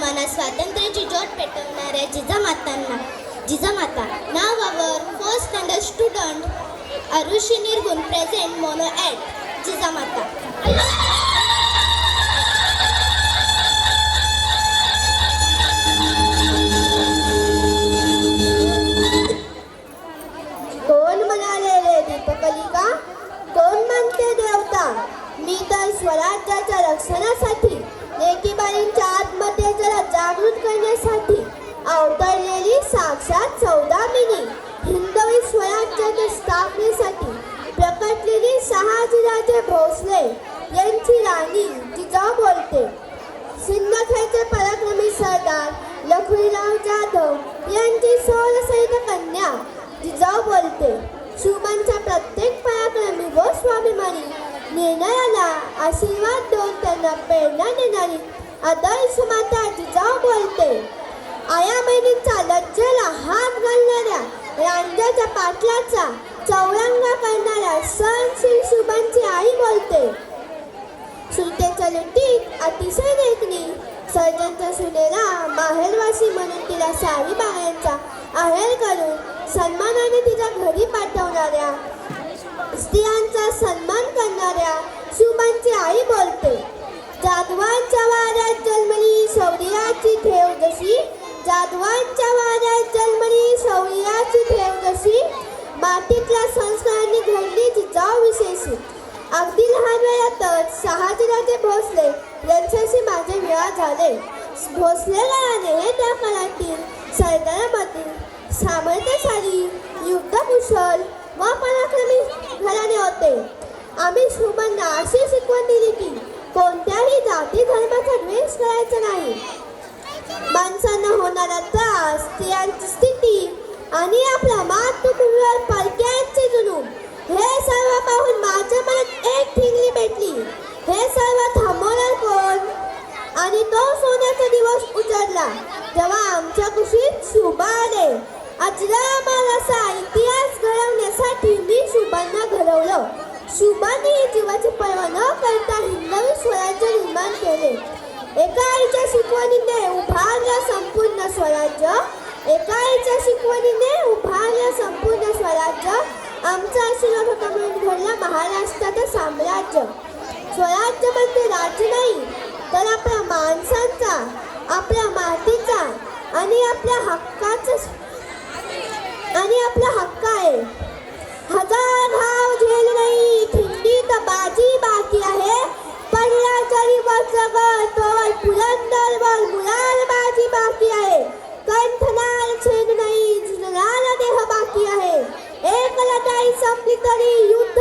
मनात स्वातंत्र्याची ज्योत पेटवणाऱ्या जिजामाता नाव आवर फर्स्ट स्टँडर्ड स्टुडंट आरुषी निर्गुण प्रेझेंट मोनो ॲट जिजामाता. कोण म्हणाले रे दीपकलिका, कोण म्हणते देवता? मी तर स्वराज्याच्या रक्षणासाठी, लेकीबाईंच्या आत्महत्येला जागृत करण्यासाठी अवतरलेली साक्षात सौदामिनी, हिंदवी स्वराज्याच्या स्थापनेसाठी प्रकटलेली शहाजीराजे भोसले यांची राणी जिजाऊ बोलते. सिंदखेडचे पराक्रमी सरदार लखुजीराव जाधव यांची सोलसहित कन्या जिजाऊ बोलते. शुभांच्या प्रत्येक पराक्रमी व स्वाभिमानी निर्णयाला आशीर्वाद देऊन त्यांना प्रेरणा देणारी आदर्श माता जिजाऊ बोलते. आया बहिणींचा लज्जेला हात घालणाऱ्या, रांजाच्या पाटलाचा चौरंगा करणाऱ्या सहनशील शुभांची आई बोलते. सुलतेच्या लुटीत अतिशय देखणी सर्जनच्या सुनेला माहेरवासी म्हणून तिला साडी बांगड्यांचा आहेर करून सन्मानाने तिच्या घरी पाठवणाऱ्या, स्त्रियांचा सन्मान करणाऱ्या शुभांची आई बोलते. जाधवांच्या वाड्यात जन्मली शौर्याची ठेव जशी, जाधवांच्या वाड्यात जन्मली शौर्याची ठेव जशी, मातीतल्या संस्कारांनी घडली जिजाऊ विशेषी. अगदी लहान वयातच शहाजीराजे भोसले यांच्याशी माझे विवाह झाले. भोसले घराणे हे त्या काळातील सरदारामधील सामर्थ्यशाली, युद्धकुशल व पराक्रमी घराणे होते. आम्ही शुभांना अशी शिकवण दिली की कोणत्याही जाती धर्माचा द्वेष करायचा नाही. माणसांना होणारा त्रास, स्त्रियांची स्थिती आणि आपल्या मातृभूमीवर परक्यांचे जुनून हे सर्व पाहून माझ्या मनात एक ठिणगी पेटली. हे सर्व थांबवणार कोण? आणि तो सोन्याचा दिवस उजाडला तेव्हा आमच्या कुशीत शुभा आले. अजरामर असा इतिहास घडवण्यासाठी मी शुभांना घडवलं. शुभाने जीवाची पर्वा न करता हिंदवी स्वराज्य निर्माण केले. एका आईच्या शिकवणीने उभारलं संपूर्ण स्वराज्य, एका आईच्या शिकवणीने उभारलं संपूर्ण स्वराज्य. आमचा आशीर्वाद होता म्हणून घडलं महाराष्ट्राचं साम्राज्य. स्वराज्य म्हणजे राज्य नाही, तर आपल्या माणसांचा, आपल्या मातीचा आणि आपल्या हक्काचा हक्क आहे. हजार घाव झेल नाही, खिंडीत बाजी बाकी आहे. पडला जरी वज्रगड तोवर पुरंदरवर मुलाल बाजी बाकी आहे. कंठनाल छेद नाही, झुंजणारा देह बाकी आहे. एक लढाई संपली तरी युद्ध